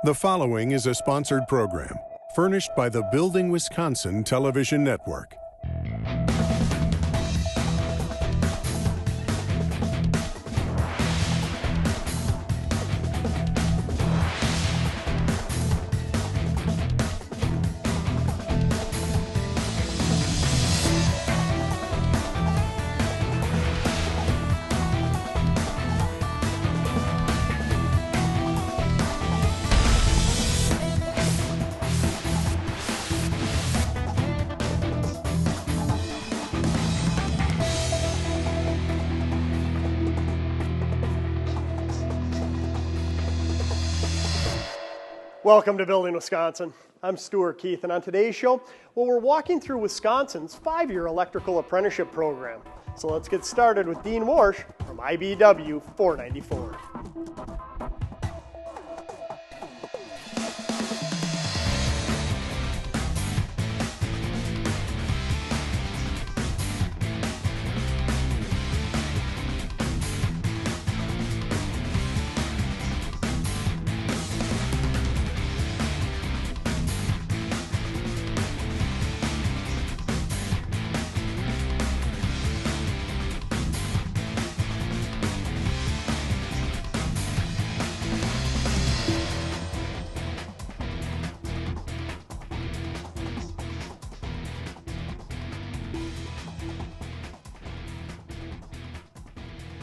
The following is a sponsored program furnished by the Building Wisconsin Television Network. Welcome to Building Wisconsin. I'm Stuart Keith, and on today's show, well, we're walking through Wisconsin's 5-year electrical apprenticeship program. So let's get started with Dean Warsh from IBEW 494.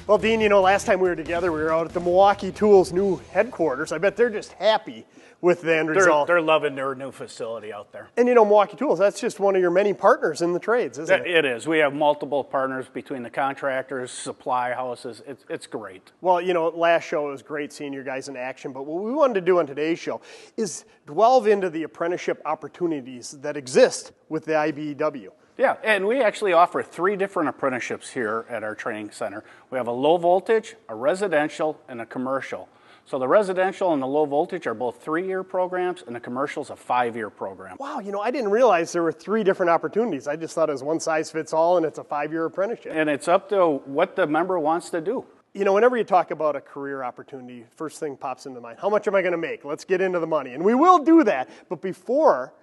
Well, Dean, you know, last time we were together, we were out at the Milwaukee Tools new headquarters. I bet they're just happy with the end result. They're loving their new facility out there. And you know, Milwaukee Tools, that's just one of your many partners in the trades, isn't it? It is. We have multiple partners between the contractors, supply houses. It's great. Well, you know, last show it was great seeing you guys in action, but what we wanted to do on today's show is delve into the apprenticeship opportunities that exist with the IBEW. Yeah, and we actually offer 3 different apprenticeships here at our training center. We have a low voltage, a residential, and a commercial. So the residential and the low voltage are both 3-year programs, and the commercial is a 5-year program. Wow, you know, I didn't realize there were 3 different opportunities. I just thought it was one size fits all, and it's a 5-year apprenticeship. And it's up to what the member wants to do. You know, whenever you talk about a career opportunity, first thing pops into mind, how much am I going to make? Let's get into the money. And we will do that. But before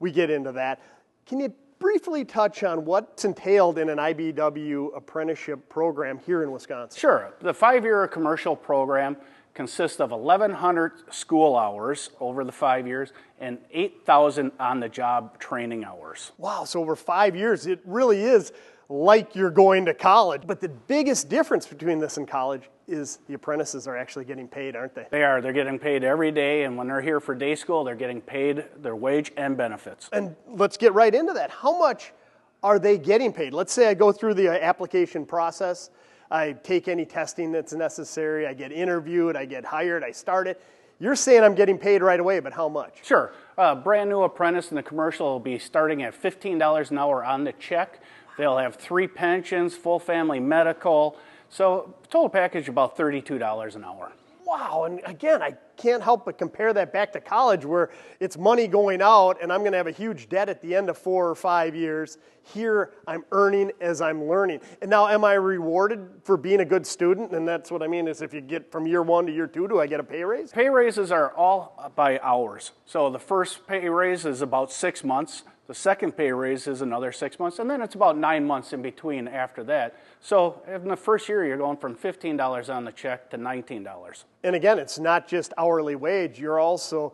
we get into that, can you briefly touch on what's entailed in an IBEW apprenticeship program here in Wisconsin? Sure. The 5-year commercial program consists of 1,100 school hours over the 5 years and 8,000 on-the-job training hours. Wow, so over 5 years, it really is like you're going to college. But the biggest difference between this and college is the apprentices are actually getting paid, aren't they? They are. They're getting paid every day, and when they're here for day school, they're getting paid their wage and benefits. And let's get right into that. How much are they getting paid? Let's say I go through the application process, I take any testing that's necessary, I get interviewed, I get hired, I start it. You're saying I'm getting paid right away, but how much? Sure. A brand new apprentice in the commercial will be starting at $15 an hour on the check. They'll have 3 pensions, full family medical. So total package about $32 an hour. Wow, and again, I can't help but compare that back to college where it's money going out and I'm going to have a huge debt at the end of 4 or 5 years. Here, I'm earning as I'm learning. And now, am I rewarded for being a good student? And that's what I mean is if you get from year 1 to year 2, do I get a pay raise? Pay raises are all by hours. So the first pay raise is about 6 months. The second pay raise is another 6 months, and then it's about 9 months in between after that. So in the first year, you're going from $15 on the check to $19. And again, it's not just hourly wage. You're also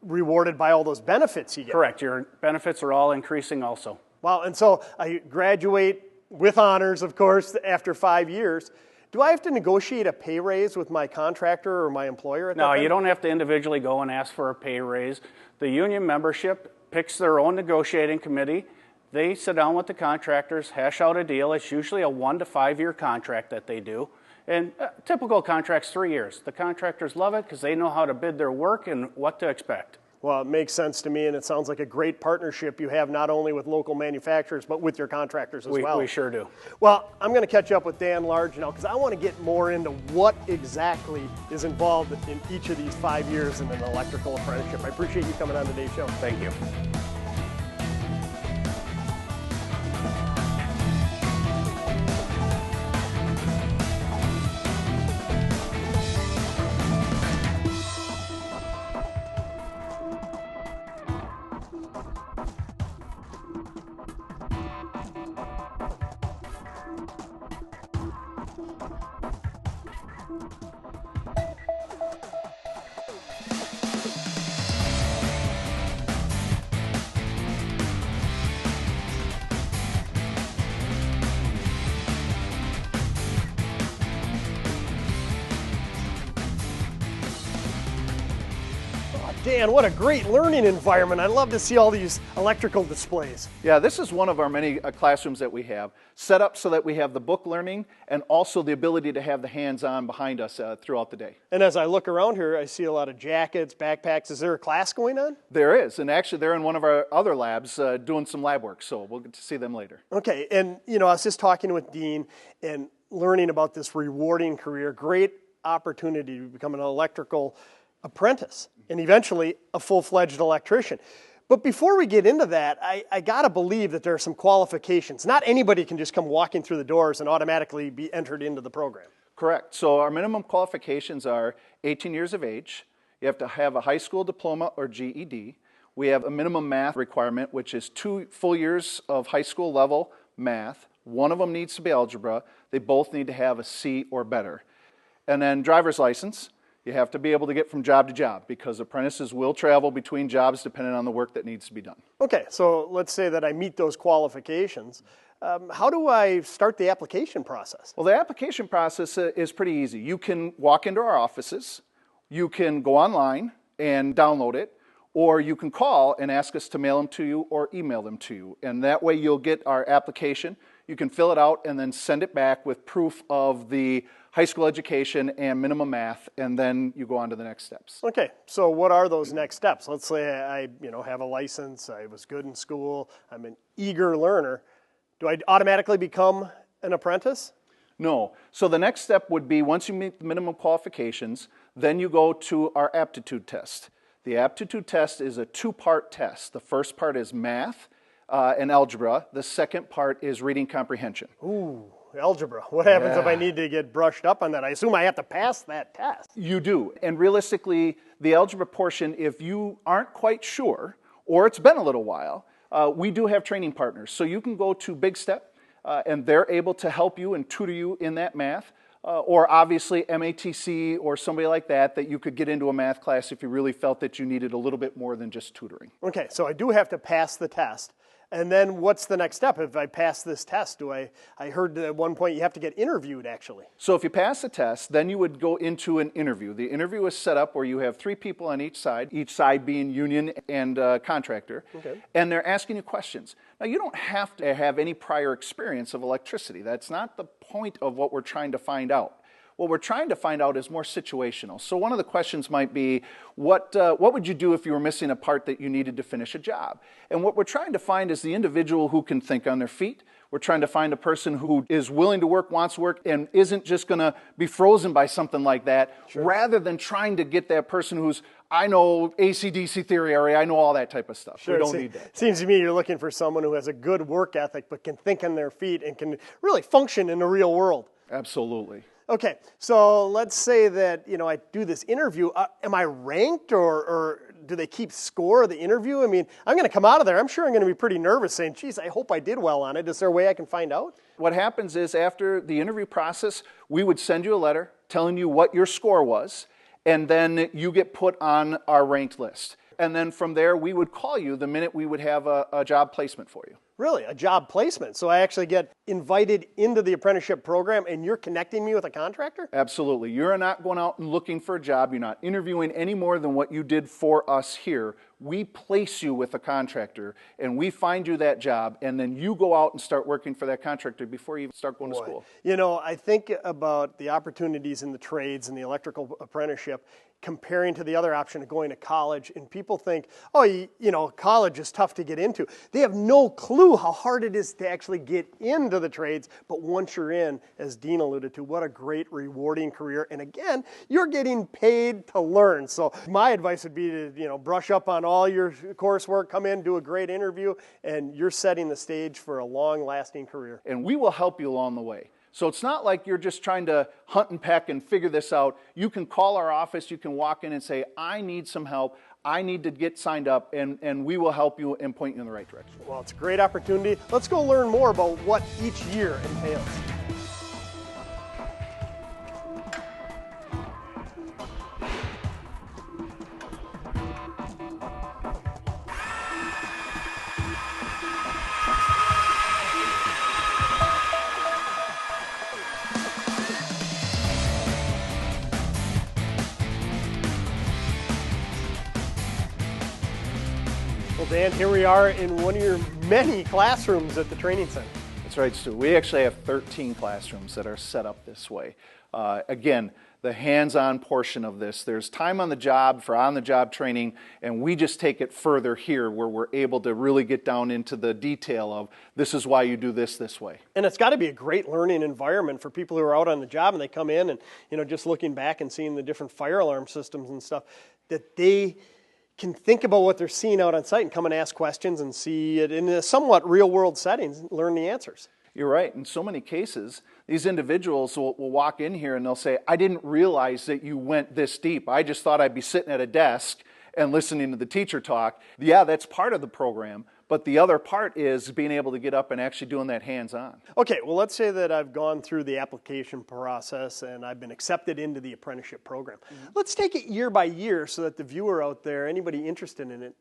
rewarded by all those benefits you get. Correct. Your benefits are all increasing also. Wow, and so I graduate with honors, of course, after 5 years. Do I have to negotiate a pay raise with my contractor or my employer at that time? No, you don't have to individually go and ask for a pay raise. The union membership picks their own negotiating committee. They sit down with the contractors, hash out a deal. It's usually a 1 to 5 year contract that they do. And typical contract's 3 years. The contractors love it because they know how to bid their work and what to expect. Well, it makes sense to me, and it sounds like a great partnership you have not only with local manufacturers, but with your contractors as well. We sure do. Well, I'm going to catch up with Dan Large now because I want to get more into what exactly is involved in each of these 5 years in an electrical apprenticeship. I appreciate you coming on today's show. Thank you. Dan, what a great learning environment. I love to see all these electrical displays. Yeah, this is one of our many classrooms that we have, set up so that we have the book learning and also the ability to have the hands-on behind us throughout the day. And as I look around here, I see a lot of jackets, backpacks. Is there a class going on? There is, and actually they're in one of our other labs doing some lab work, so we'll get to see them later. Okay, and I was just talking with Dean and learning about this rewarding career, great opportunity to become an electrical apprentice and eventually a full-fledged electrician. But before we get into that, I gotta believe that there are some qualifications. Not anybody can just come walking through the doors and automatically be entered into the program. Correct. So our minimum qualifications are 18 years of age. You have to have a high school diploma or GED. We have a minimum math requirement, which is 2 full years of high school level math. One of them needs to be algebra. They both need to have a C or better. And then driver's license. You have to be able to get from job to job because apprentices will travel between jobs depending on the work that needs to be done. Okay, so let's say that I meet those qualifications. How do I start the application process? Well, the application process is pretty easy. You can walk into our offices, you can go online and download it, or you can call and ask us to mail them to you or email them to you. And that way you'll get our application. You can fill it out and then send it back with proof of the high school education and minimum math, and then you go on to the next steps. Okay, so what are those next steps? Let's say I have a license, I was good in school, I'm an eager learner. Do I automatically become an apprentice? No. So the next step would be once you meet the minimum qualifications, then you go to our aptitude test. The aptitude test is a 2-part test. The first part is math and algebra. The second part is reading comprehension. Ooh. Algebra. What happens if I need to get brushed up on that? I assume I have to pass that test. You do. And realistically, the algebra portion, if you aren't quite sure, or it's been a little while, we do have training partners. So you can go to Big Step, and they're able to help you and tutor you in that math. Or obviously MATC or somebody like that you could get into a math class if you really felt that you needed a little bit more than just tutoring. Okay, so I do have to pass the test. And then what's the next step? If I pass this test, I heard at one point you have to get interviewed actually. So if you pass the test, then you would go into an interview. The interview is set up where you have 3 people on each side being union and contractor, okay. And they're asking you questions. Now you don't have to have any prior experience of electricity. That's not the point of what we're trying to find out. What we're trying to find out is more situational. So one of the questions might be, what would you do if you were missing a part that you needed to finish a job? And what we're trying to find is the individual who can think on their feet. We're trying to find a person who is willing to work, wants to work, and isn't just going to be frozen by something like that, sure. Rather than trying to get that person who's, I know AC/DC theory area, I know all that type of stuff. Sure, we don't need that. Seems to me you're looking for someone who has a good work ethic but can think on their feet and can really function in the real world. Absolutely. Okay, so let's say that, I do this interview. Am I ranked or do they keep score of the interview? I mean, I'm going to come out of there. I'm sure I'm going to be pretty nervous saying, geez, I hope I did well on it. Is there a way I can find out? What happens is after the interview process, we would send you a letter telling you what your score was, and then you get put on our ranked list. And then from there, we would call you the minute we would have a job placement for you. Really, a job placement. So I actually get invited into the apprenticeship program and you're connecting me with a contractor? Absolutely. You're not going out and looking for a job. You're not interviewing any more than what you did for us here. We place you with a contractor and we find you that job, and then you go out and start working for that contractor before you even start going to school. I think about the opportunities in the trades and the electrical apprenticeship comparing to the other option of going to college, and people think, college is tough to get into. They have no clue how hard it is to actually get into the trades, but once you're in, as Dean alluded to, what a great rewarding career, and again, you're getting paid to learn. So my advice would be to, brush up on all your coursework, come in, do a great interview, and you're setting the stage for a long-lasting career. And we will help you along the way. So it's not like you're just trying to hunt and peck and figure this out. You can call our office, you can walk in and say, I need some help, I need to get signed up, and we will help you and point you in the right direction. Well, it's a great opportunity. Let's go learn more about what each year entails. Well, Dan, here we are in one of your many classrooms at the training center. That's right, Stu. We actually have 13 classrooms that are set up this way. Again, the hands-on portion of this, there's time on the job for on-the-job training, and we just take it further here where we're able to really get down into the detail of this is why you do this way. And it's got to be a great learning environment for people who are out on the job and they come in and, just looking back and seeing the different fire alarm systems and stuff, that they can think about what they're seeing out on site and come and ask questions and see it in a somewhat real-world settings and learn the answers. You're right. In so many cases, these individuals will walk in here and they'll say, I didn't realize that you went this deep. I just thought I'd be sitting at a desk and listening to the teacher talk. Yeah, that's part of the program, but the other part is being able to get up and actually doing that hands-on. Okay, well, let's say that I've gone through the application process and I've been accepted into the apprenticeship program. Let's take it year by year so that the viewer out there, anybody interested in it,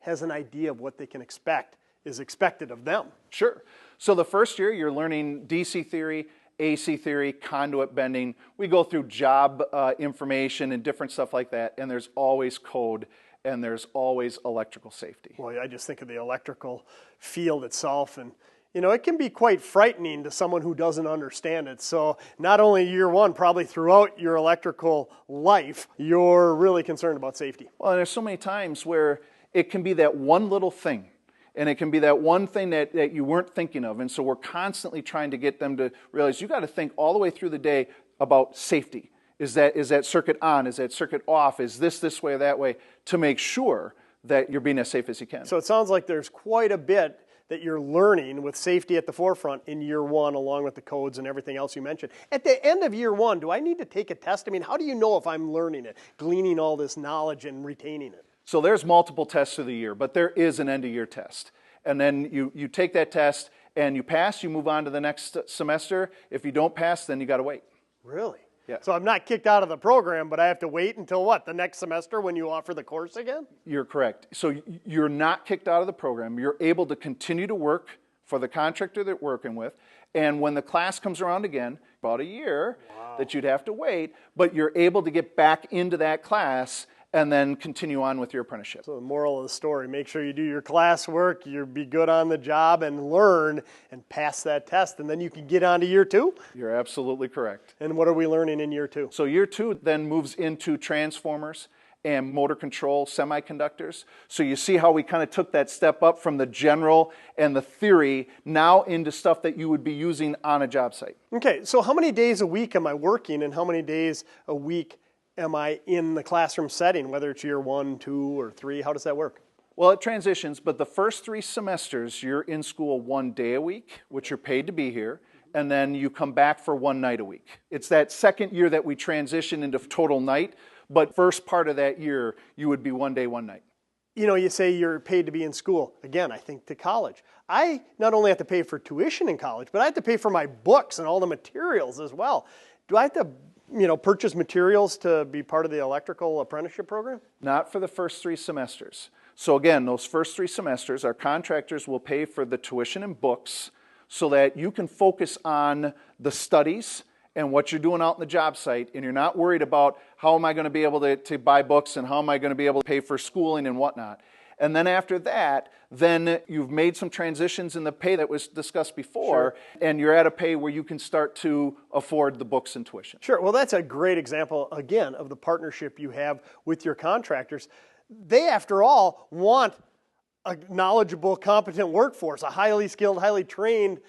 has an idea of what they can expect is expected of them. Sure. So the first year, you're learning DC theory, AC theory, conduit bending. We go through job information and different stuff like that, and there's always code, and there's always electrical safety. Well, I just think of the electrical field itself, and it can be quite frightening to someone who doesn't understand it. So not only year one, probably throughout your electrical life, you're really concerned about safety. Well, and there's so many times where it can be that one little thing. And it can be that one thing that you weren't thinking of. And so we're constantly trying to get them to realize you got to think all the way through the day about safety. Is that circuit on? Is that circuit off? Is this way or that way? To make sure that you're being as safe as you can. So it sounds like there's quite a bit that you're learning with safety at the forefront in year one, along with the codes and everything else you mentioned. At the end of year one, do I need to take a test? I mean, how do you know if I'm learning it, gleaning all this knowledge and retaining it? So there's multiple tests through the year, but there is an end-of-year test. And then you take that test and you pass, you move on to the next semester. If you don't pass, then you got to wait. Really? Yeah. So I'm not kicked out of the program, but I have to wait until what, the next semester when you offer the course again? You're correct. So you're not kicked out of the program. You're able to continue to work for the contractor that you're working with. And when the class comes around again, about a year that you'd have to wait, but you're able to get back into that class and then continue on with your apprenticeship. So the moral of the story, make sure you do your classwork, you be good on the job and learn and pass that test, and then you can get on to year two? You're absolutely correct. And what are we learning in year two? So year two then moves into transformers and motor control semiconductors. So you see how we kind of took that step up from the general and the theory now into stuff that you would be using on a job site. Okay, so how many days a week am I working and how many days a week am I in the classroom setting, whether it's year 1, 2, or 3? How does that work? Well, it transitions, but the first 3 semesters, you're in school 1 day a week, which you're paid to be here, and then you come back for 1 night a week. It's that second year that we transition into total night, but first part of that year, you would be 1 day, 1 night. You say you're paid to be in school. Again, I think to college. I not only have to pay for tuition in college, but I have to pay for my books and all the materials as well. Do I have to purchase materials to be part of the electrical apprenticeship program? Not for the first 3 semesters. So again, those first 3 semesters, our contractors will pay for the tuition and books so that you can focus on the studies and what you're doing out in the job site, and you're not worried about how am I going to be able to buy books and how am I going to be able to pay for schooling and whatnot. And then after that, then you've made some transitions in the pay that was discussed before, and you're at a pay where you can start to afford the books and tuition. Sure. Well, that's a great example, again, of the partnership you have with your contractors. They, after all, want a knowledgeable, competent workforce, a highly skilled, highly trained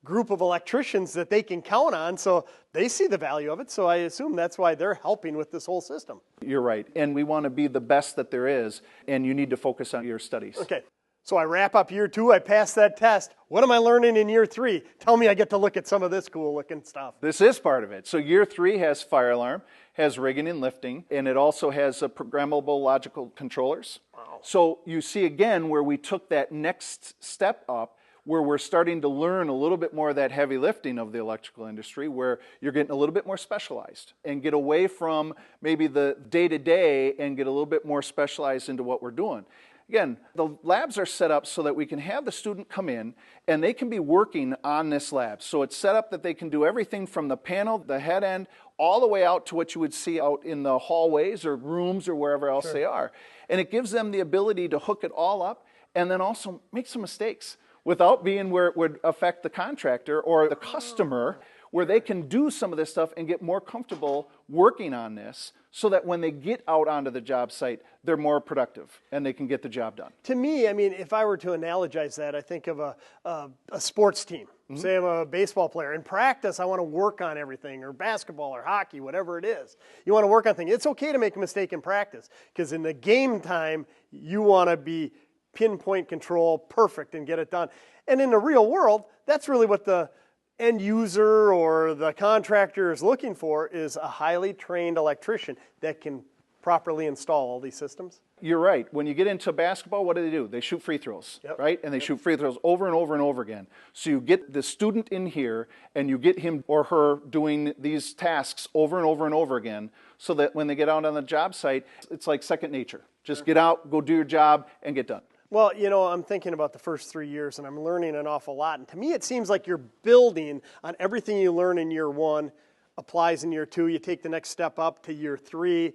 group of electricians that they can count on, so they see the value of it, so I assume that's why they're helping with this whole system. You're right, and we want to be the best that there is, and you need to focus on your studies. Okay, so I wrap up year 2, I pass that test. What am I learning in year 3? Tell me I get to look at some of this cool looking stuff. This is part of it. So year 3 has fire alarm, has rigging and lifting, and it also has programmable logical controllers. Wow. So you see again where we took that next step up, where we're starting to learn a little bit more of that heavy lifting of the electrical industry, where you're getting a little bit more specialized and get away from maybe the day-to-day and get a little bit more specialized into what we're doing. Again, the labs are set up so that we can have the student come in and they can be working on this lab. So it's set up that they can do everything from the panel, the head end, all the way out to what you would see out in the hallways or rooms or wherever else they are. And it gives them the ability to hook it all up and then also make some mistakes without being where it would affect the contractor or the customer, where they can do some of this stuff and get more comfortable working on this so that when they get out onto the job site, they're more productive and they can get the job done. To me, I mean, if I were to analogize that, I think of a sports team. Say I'm a baseball player. In practice, I want to work on everything, or basketball or hockey, whatever it is. You want to work on things. It's okay to make a mistake in practice, because in the game time, you want to be pinpoint control, perfect, and get it done. And in the real world, that's really what the end user or the contractor is looking for, is a highly trained electrician that can properly install all these systems. You're right. When you get into basketball, what do? They shoot free throws, right? And they shoot free throws over and over and over again. So you get the student in here and you get him or her doing these tasks over and over and over again, so that when they get out on the job site, it's like second nature. Just get out, go do your job, and get done. Well, you know, I'm thinking about the first 3 years, and I'm learning an awful lot. And to me, it seems like you're building on everything you learn in year 1, applies in year 2. You take the next step up to year 3.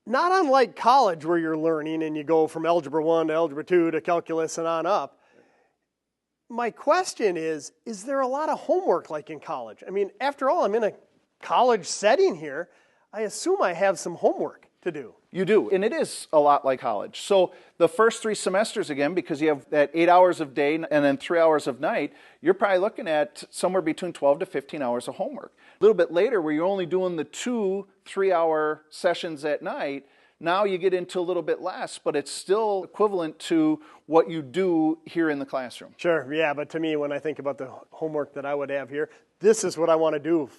Not unlike college, where you're learning and you go from Algebra 1 to Algebra 2 to Calculus and on up. My question is there a lot of homework like in college? I mean, after all, I'm in a college setting here. I assume I have some homework to do. You do, and it is a lot like college. So the first 3 semesters, again, because you have that 8 hours of day and then 3 hours of night, you're probably looking at somewhere between 12 to 15 hours of homework. A little bit later, where you're only doing the 2 3-hour sessions at night, now you get into a little bit less, but it's still equivalent to what you do here in the classroom. Sure, yeah, but to me, when I think about the homework that I would have here, this is what I want to do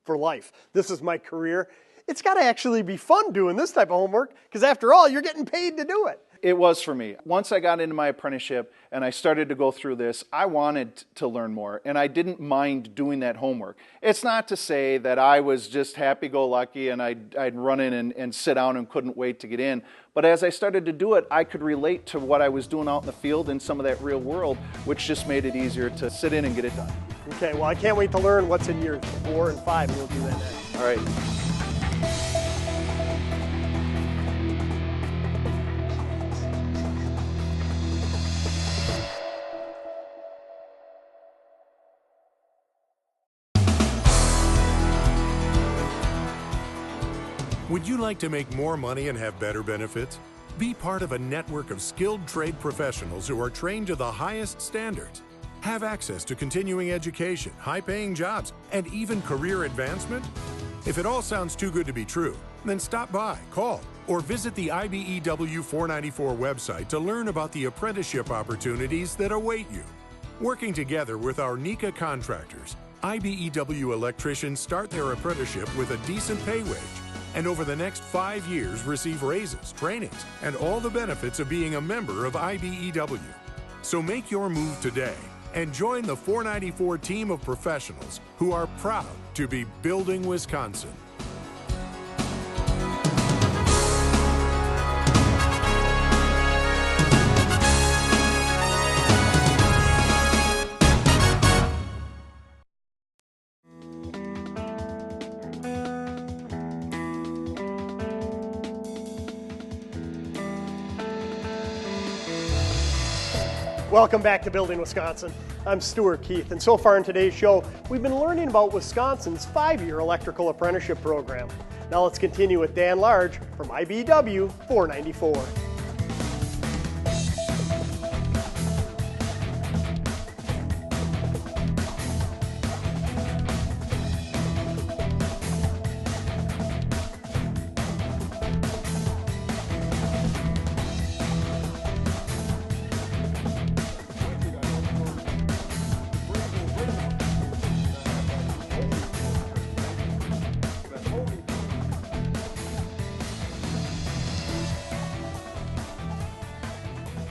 for life. This is my career. It's got to actually be fun doing this type of homework, because after all, you're getting paid to do it. It was for me. Once I got into my apprenticeship and I started to go through this, I wanted to learn more, and I didn't mind doing that homework. It's not to say that I was just happy-go-lucky and I'd run in and sit down and couldn't wait to get in. But as I started to do it, I could relate to what I was doing out in the field and some of that real world, which just made it easier to sit in and get it done. Okay, well, I can't wait to learn what's in years 4 and 5, and we'll do that next. All right. Would you like to make more money and have better benefits? Be part of a network of skilled trade professionals who are trained to the highest standards. Have access to continuing education, high-paying jobs, and even career advancement? If it all sounds too good to be true, then stop by, call, or visit the IBEW 494 website to learn about the apprenticeship opportunities that await you. Working together with our NECA contractors, IBEW electricians start their apprenticeship with a decent pay wage, and over the next 5 years receive raises, trainings, and all the benefits of being a member of IBEW. So make your move today and join the 494 team of professionals who are proud to be building Wisconsin. Welcome back to Building Wisconsin. I'm Stuart Keith, and so far in today's show, we've been learning about Wisconsin's 5-year electrical apprenticeship program. Now let's continue with Dan Large from IBEW 494.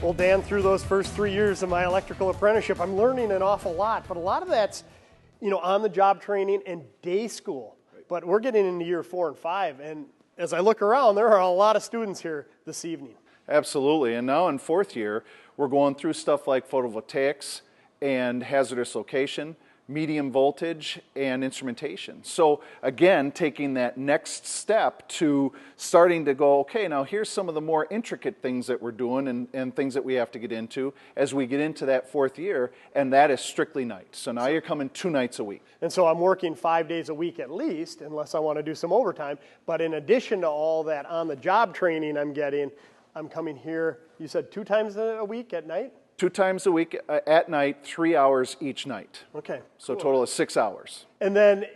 Well, Dan, through those first 3 years of my electrical apprenticeship, I'm learning an awful lot, but a lot of that's, on-the-job training and day school. Right. But we're getting into year 4 and 5, and as I look around, there are a lot of students here this evening. Absolutely, and now in 4th year, we're going through stuff like photovoltaics and hazardous location, medium voltage, and instrumentation. So again, taking that next step to starting to go, okay, now here's some of the more intricate things that we're doing and things that we have to get into as we get into that 4th year, and that is strictly nights. So now you're coming 2 nights a week. And so I'm working 5 days a week at least, unless I want to do some overtime. But in addition to all that on-the-job training I'm getting, I'm coming here, you said 2 times a week at night? 2 times a week at night, 3 hours each night. Okay. So total of 6 hours. And then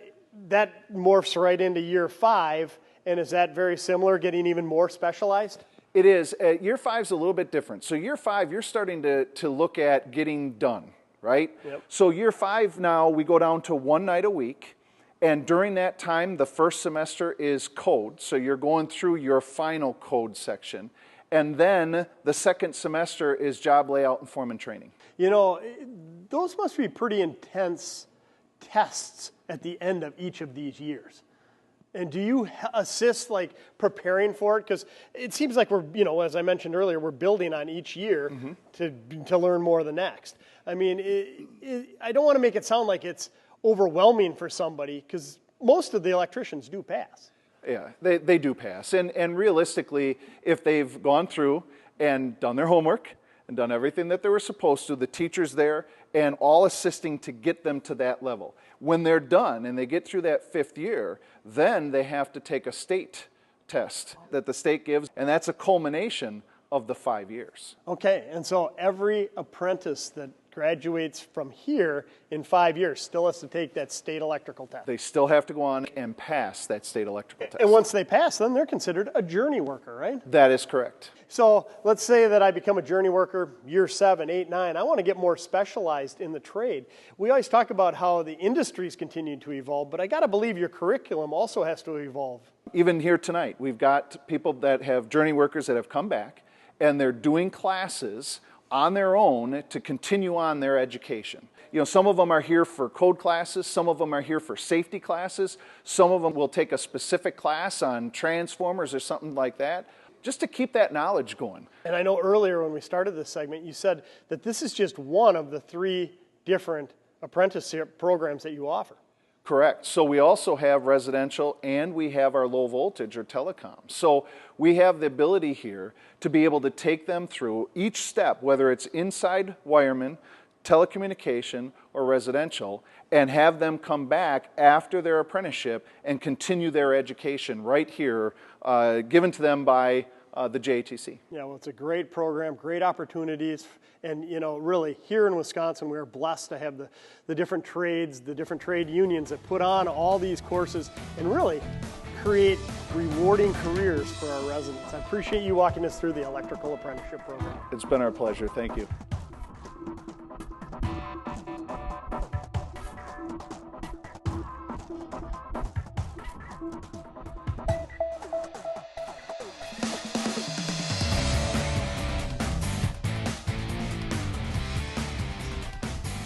that morphs right into year 5, and is that very similar, getting even more specialized? It is. Year 5 is a little bit different. So year 5, you're starting to look at getting done, right? Yep. So year 5 now, we go down to 1 night a week. And during that time, the first semester is code. So you're going through your final code section. And then the second semester is job layout and foreman training. You know, those must be pretty intense tests at the end of each of these years. And do you assist, like, preparing for it? Because it seems like we're, you know, as I mentioned earlier, we're building on each year to learn more the next. I mean, I don't want to make it sound like it's overwhelming for somebody, because most of the electricians do pass. Yeah, they do pass. And realistically, if they've gone through and done their homework and done everything that they were supposed to, the teacher's there and all assisting to get them to that level. When they're done and they get through that 5th year, then they have to take a state test that the state gives, and that's a culmination of the 5 years. Okay, and so every apprentice that graduates from here in 5 years still has to take that state electrical test. They still have to go on and pass that state electrical test. And once they pass, then they're considered a journey worker, right? That is correct. So let's say that I become a journey worker year 7, 8, 9. I want to get more specialized in the trade. We always talk about how the industries continue to evolve, but I got to believe your curriculum also has to evolve. Even here tonight, we've got people that have journey workers that have come back, and they're doing classes on their own to continue on their education. You know, some of them are here for code classes, some of them are here for safety classes, some of them will take a specific class on transformers or something like that, just to keep that knowledge going. And I know earlier when we started this segment, you said that this is just one of the 3 different apprenticeship programs that you offer. Correct. So we also have residential and we have our low voltage or telecom. So we have the ability here to be able to take them through each step, whether it's inside wireman, telecommunication, or residential, and have them come back after their apprenticeship and continue their education right here, given to them by the JATC. Yeah, well, it's a great program, great opportunities, and you know, really, here in Wisconsin, we are blessed to have the different trades, the different trade unions that put on all these courses and really create rewarding careers for our residents. I appreciate you walking us through the Electrical Apprenticeship Program. It's been our pleasure. Thank you.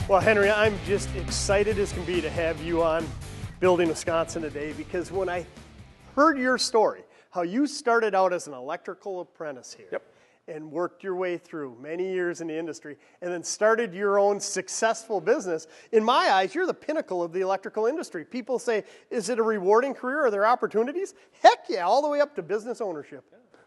Well, Henry, I'm just excited as can be to have you on Building Wisconsin today, because when I heard your story, how you started out as an electrical apprentice here, Yep. and worked your way through many years in the industry, and then started your own successful business, in my eyes, you're the pinnacle of the electrical industry. People say, is it a rewarding career? Are there opportunities? Heck yeah, all the way up to business ownership.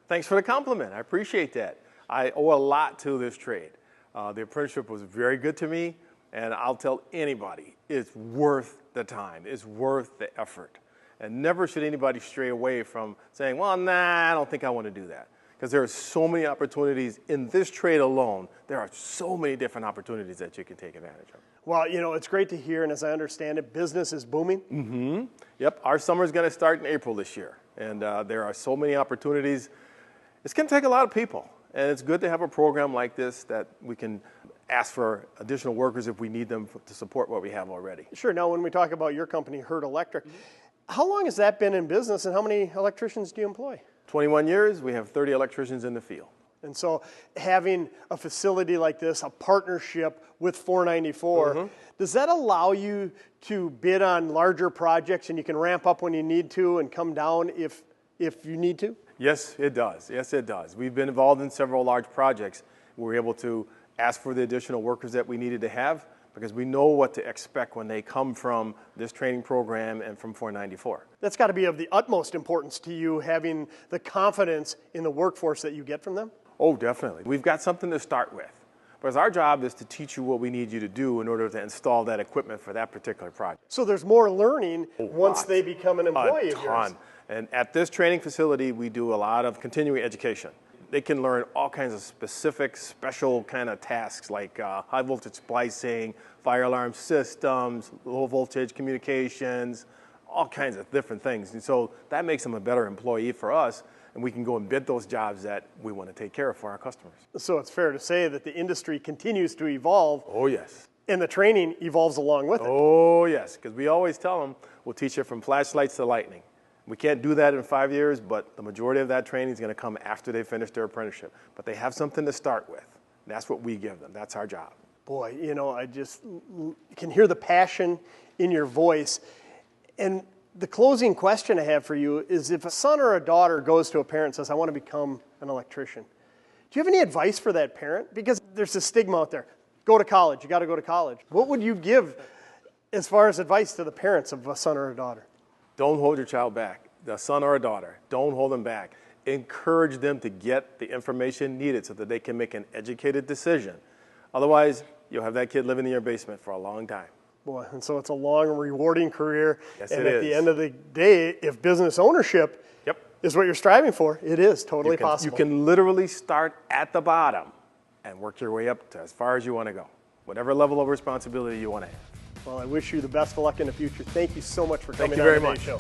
Thanks for the compliment. I appreciate that. I owe a lot to this trade. The apprenticeship was very good to me, and I'll tell anybody, it's worth the time. It's worth the effort. And never should anybody stray away from saying, well, nah, I don't think I want to do that. Because there are so many opportunities in this trade alone. There are so many different opportunities that you can take advantage of. Well, you know, it's great to hear, and as I understand it, business is booming. Mm-hmm. Yep, our summer is going to start in April this year. And there are so many opportunities. It's going to take a lot of people. And it's good to have a program like this that we can ask for additional workers if we need them to support what we have already. Sure. Now, when we talk about your company, Herd Electric, how long has that been in business, and how many electricians do you employ? 21 years, we have 30 electricians in the field. And so having a facility like this, a partnership with 494, does that allow you to bid on larger projects, and you can ramp up when you need to and come down if you need to? Yes, it does. Yes, it does. We've been involved in several large projects. We were able to ask for the additional workers that we needed to have because we know what to expect when they come from this training program and from 494. That's got to be of the utmost importance to you, having the confidence in the workforce that you get from them? Oh, definitely. We've got something to start with. Because our job is to teach you what we need you to do in order to install that equipment for that particular project. So there's more learning once they become an employee of yours. A ton. And at this training facility, we do a lot of continuing education. They can learn all kinds of specific, special kind of tasks like high voltage splicing, fire alarm systems, low voltage communications, all kinds of different things. And so that makes them a better employee for us, and we can go and bid those jobs that we want to take care of for our customers. So it's fair to say that the industry continues to evolve. Oh, yes. And the training evolves along with it. Oh, yes, because we always tell them we'll teach you from flashlights to lightning. We can't do that in 5 years, but the majority of that training is going to come after they finish their apprenticeship. But they have something to start with. That's what we give them. That's our job. Boy, you know, I just can hear the passion in your voice. And the closing question I have for you is, if a son or a daughter goes to a parent and says, I want to become an electrician, do you have any advice for that parent? Because there's a stigma out there. Go to college. You got to go to college. What would you give as far as advice to the parents of a son or a daughter? Don't hold your child back, the son or a daughter. Don't hold them back. Encourage them to get the information needed so that they can make an educated decision. Otherwise, you'll have that kid living in your basement for a long time. Boy, and so it's a long, rewarding career. Yes, and it at the is. end of the day, if business ownership is what you're striving for, it is totally possible. You can literally start at the bottom and work your way up to as far as you want to go, whatever level of responsibility you want to have. Well, I wish you the best of luck in the future. Thank you so much for coming Thank you on very today's much. show.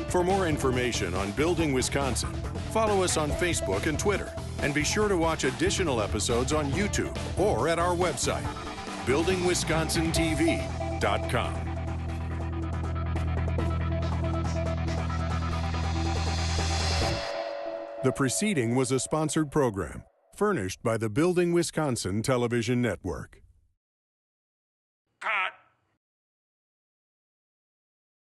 For more information on Building Wisconsin, follow us on Facebook and Twitter, and be sure to watch additional episodes on YouTube or at our website, buildingwisconsintv.com. The preceding was a sponsored program furnished by the Building Wisconsin Television Network.